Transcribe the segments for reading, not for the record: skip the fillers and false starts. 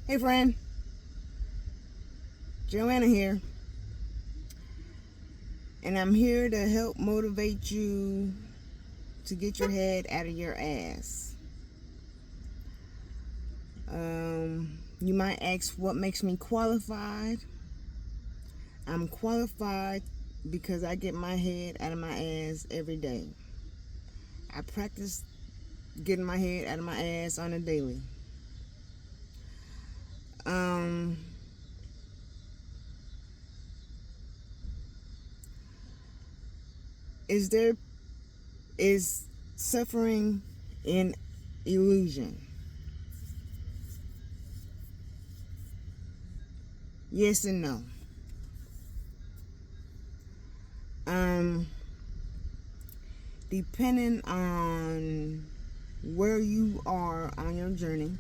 Hey friend, Joanna here, and I'm here to help motivate you to get your head out of your ass. You might ask what makes me qualified. I'm qualified because I get my head out of my ass every day. I practice getting my head out of my ass on a daily. Um, is suffering an illusion? Yes and no. Um, Depending on where you are on your journey,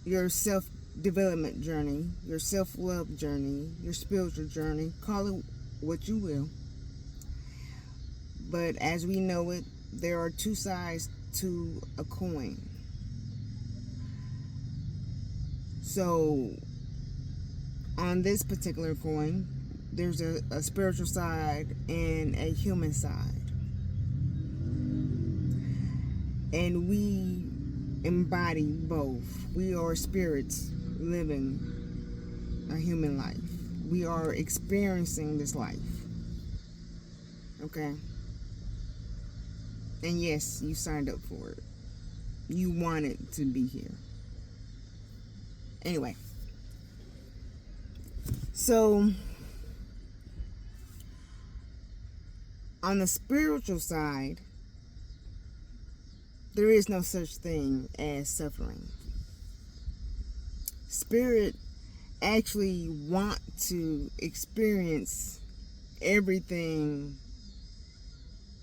your self-development journey, your self-love journey, your spiritual journey, call it what you will. But as we know it, there are two sides to a coin. So on this particular coin, there's a spiritual side and a human side. And we embody both. We are spirits living a human life. We are experiencing this life. Okay? And yes, you signed up for it. You wanted to be here. Anyway. So, on the spiritual side, there is no such thing as suffering. Spirit actually want to experience everything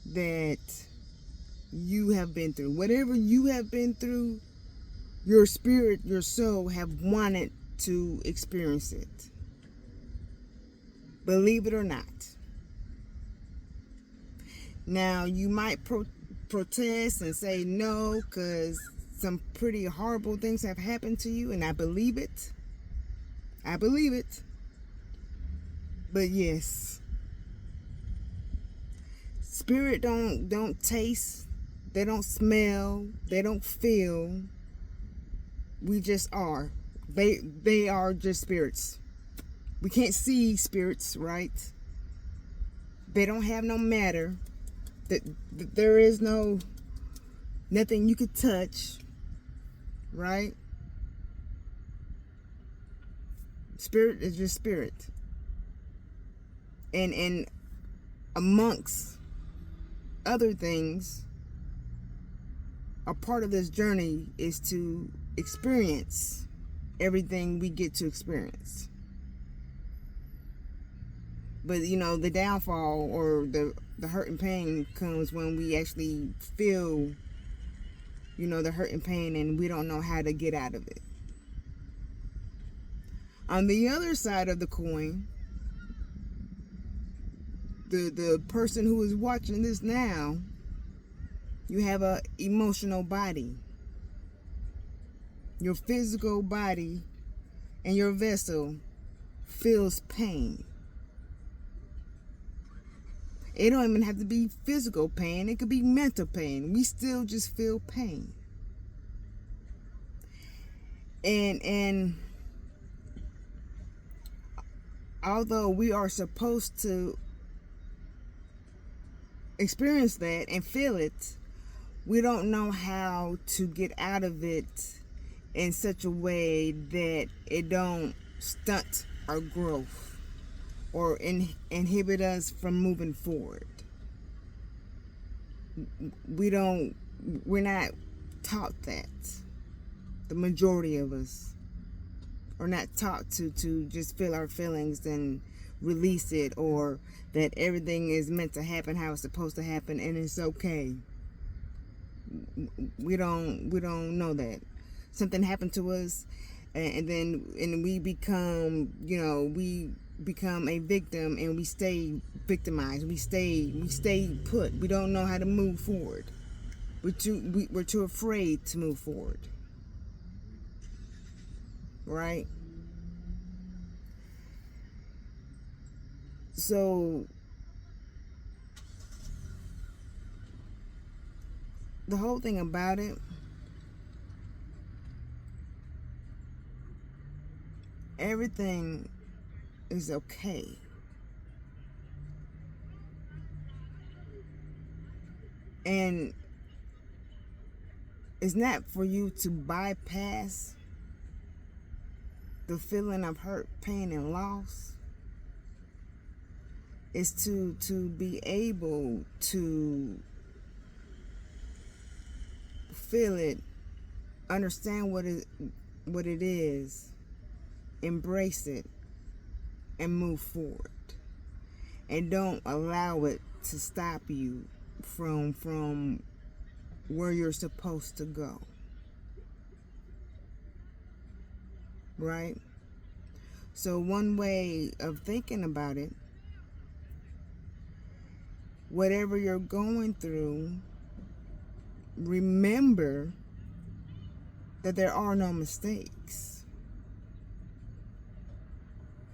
that you have been through. Whatever you have been through, your spirit, your soul have wanted to experience it. Believe it or not. Now, you might protest and say no because some pretty horrible things have happened to you, and I believe it. I believe it. But yes, spirit don't taste, they don't smell, they don't feel. We just are. They are just spirits. We can't see spirits, right? They don't have no matter. That there is nothing you could touch, right? Spirit is just spirit. And amongst other things, a part of this journey is to experience everything we get to experience. But the downfall or the hurt and pain comes when we actually feel the hurt and pain, and we don't know how to get out of it. On the other side of the coin, the person who is watching this now, you have a emotional body. Your physical body and your vessel feels pain. It don't even have to be physical pain. It could be mental pain. We still just feel pain. And although we are supposed to experience that and feel it, we don't know how to get out of it in such a way that it don't stunt our growth or inhibit us from moving forward. We're not taught that. The majority of us are not taught to just feel our feelings and release it, or that everything is meant to happen how it's supposed to happen and it's okay. We don't know that. Something happened to us, and we become a victim, and we stay victimized. We stay put. We don't know how to move forward. We're too afraid to move forward. Right? So the whole thing about it, everything is okay. And it's not for you to bypass the feeling of hurt, pain, and loss. It's to be able to feel it, understand what it is, embrace it, and move forward. And don't allow it to stop you from where you're supposed to go. Right? So one way of thinking about it, whatever you're going through, remember that there are no mistakes.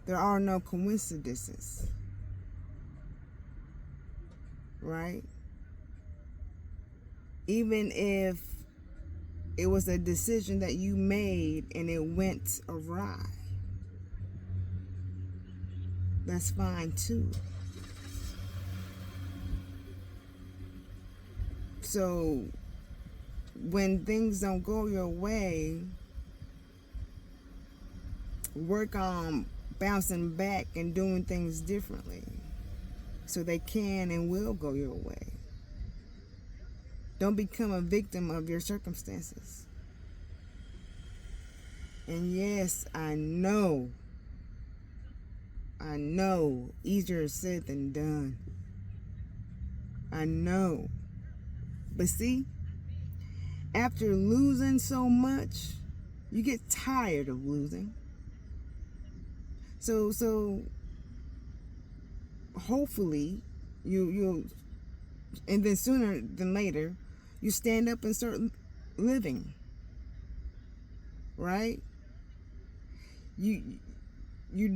There are no coincidences. Right? Even if it was a decision that you made and it went awry, that's fine too. So when things don't go your way, work on bouncing back and doing things differently so they can and will go your way. Don't become a victim of your circumstances. And yes, I know, easier said than done. I know. But see, after losing so much, you get tired of losing. So hopefully you'll, and then sooner than later, you stand up and start living. Right? You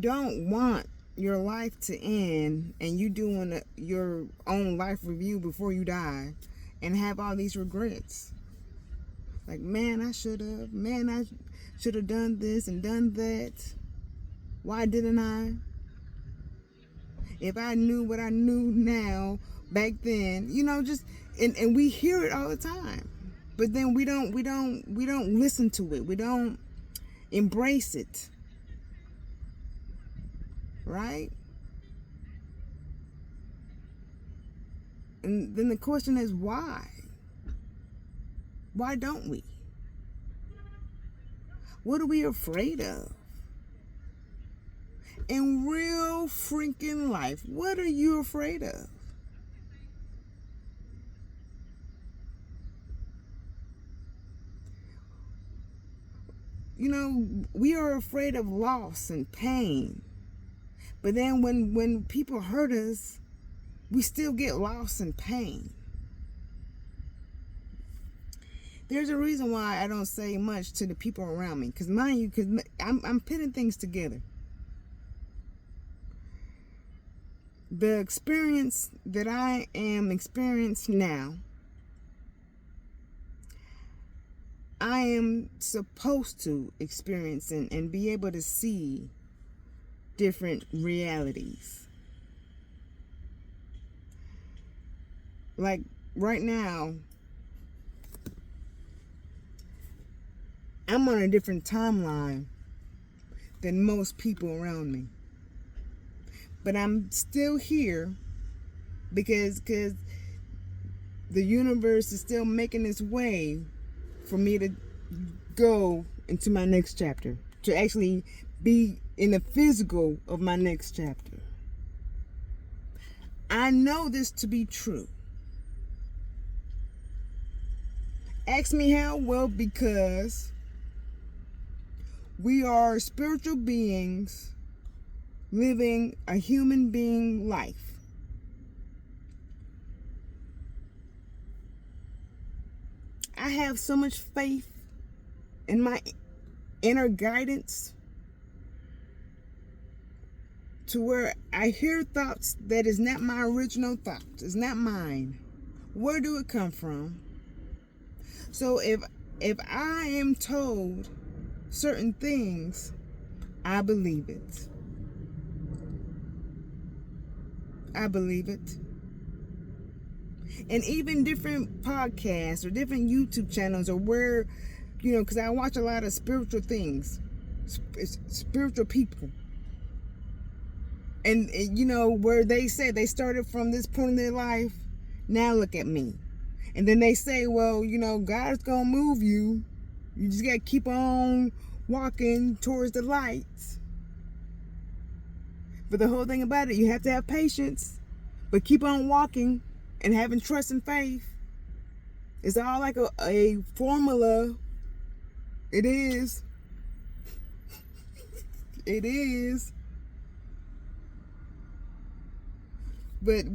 don't want your life to end and you doing your own life review before you die and have all these regrets. Like, man, I should have done this and done that. Why didn't I? If I knew what I knew now back then, just and we hear it all the time. But then we don't listen to it. We don't embrace it. Right? And then the question is why? Why don't we? What are we afraid of? In real freaking life, what are you afraid of? We are afraid of loss and pain. But then when people hurt us, we still get lost and pain. There's a reason why I don't say much to the people around me. Because mind you, I'm putting things together. The experience that I am experiencing now, I am supposed to experience and be able to see different realities. Like right now, I'm on a different timeline than most people around me. But I'm still here because the universe is still making its way for me to go into my next chapter, to actually be in the physical of my next chapter. I know this to be true. Ask me how? Well, because we are spiritual beings living a human being life. I have so much faith in my inner guidance to where I hear thoughts that is not my original thoughts. It's not mine. Where do it come from? So if I am told certain things, I believe it. I believe it. And even different podcasts or different YouTube channels, or where, because I watch a lot of spiritual things, spiritual people. And, where they say they started from this point in their life, now look at me. And then they say, well, God's going to move you. You just got to keep on walking towards the light. But the whole thing about it, you have to have patience. But keep on walking and having trust and faith. It's all like a formula. It is. It is. But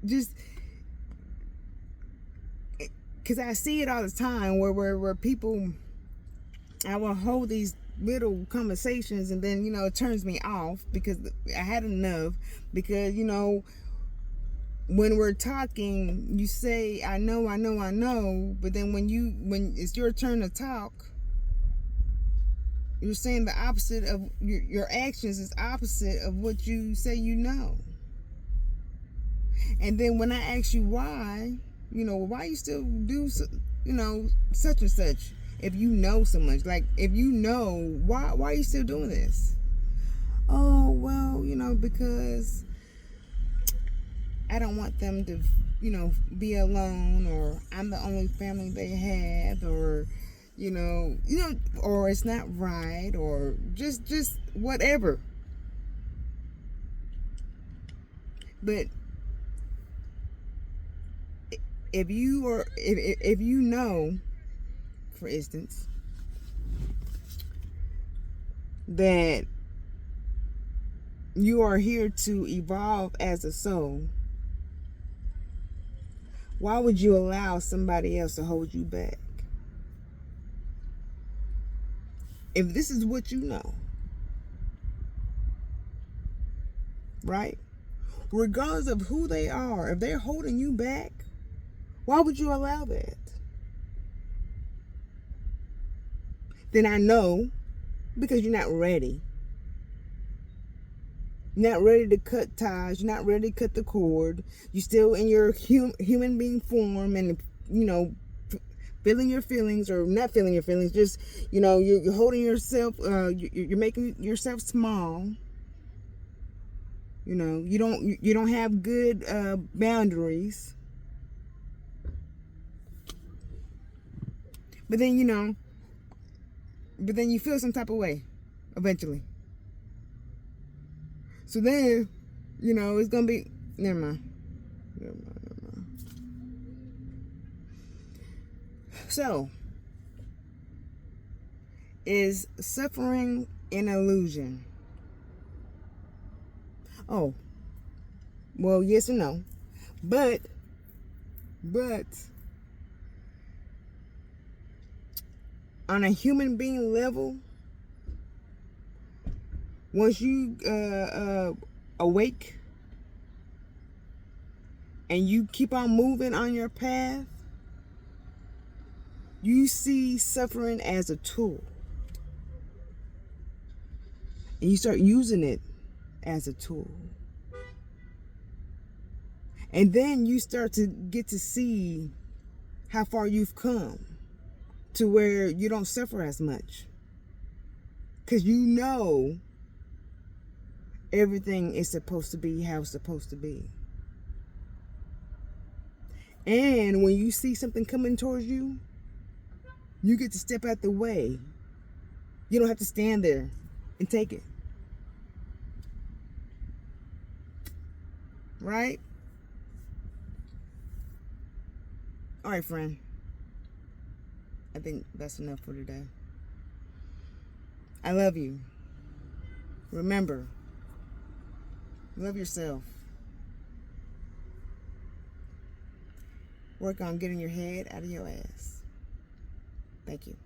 just because I see it all the time where people, I will hold these little conversations, and then it turns me off because I had enough. Because when we're talking, you say I know, but then when it's your turn to talk, you're saying the opposite of your actions is opposite of what you say And then when I ask you why, why you still do such and such, if you know so much, like if why are you still doing this? Oh, well, because I don't want them to be alone, or I'm the only family they have, or or it's not right, or just whatever. But if you know, for instance, that you are here to evolve as a soul, why would you allow somebody else to hold you back? If this is what you know, right? Regardless of who they are, if they're holding you back, why would you allow that? Then I know, because you're not ready. You're not ready to cut ties. You're not ready to cut the cord. You're still in your human being form, and feeling your feelings, or not feeling your feelings. Just you're holding yourself. You're making yourself small. You don't have good boundaries. But then you feel some type of way eventually. So then, it's gonna be never mind. So, is suffering an illusion? Oh, well, yes and no. But on a human being level, once you awake and you keep on moving on your path, you see suffering as a tool. And you start using it as a tool. And then you start to get to see how far you've come, to where you don't suffer as much. Because everything is supposed to be how it's supposed to be. And when you see something coming towards you, you get to step out the way. You don't have to stand there and take it. Right? All right, friend. I think that's enough for today. I love you. Remember, love yourself. work on getting your head out of your ass. Thank you.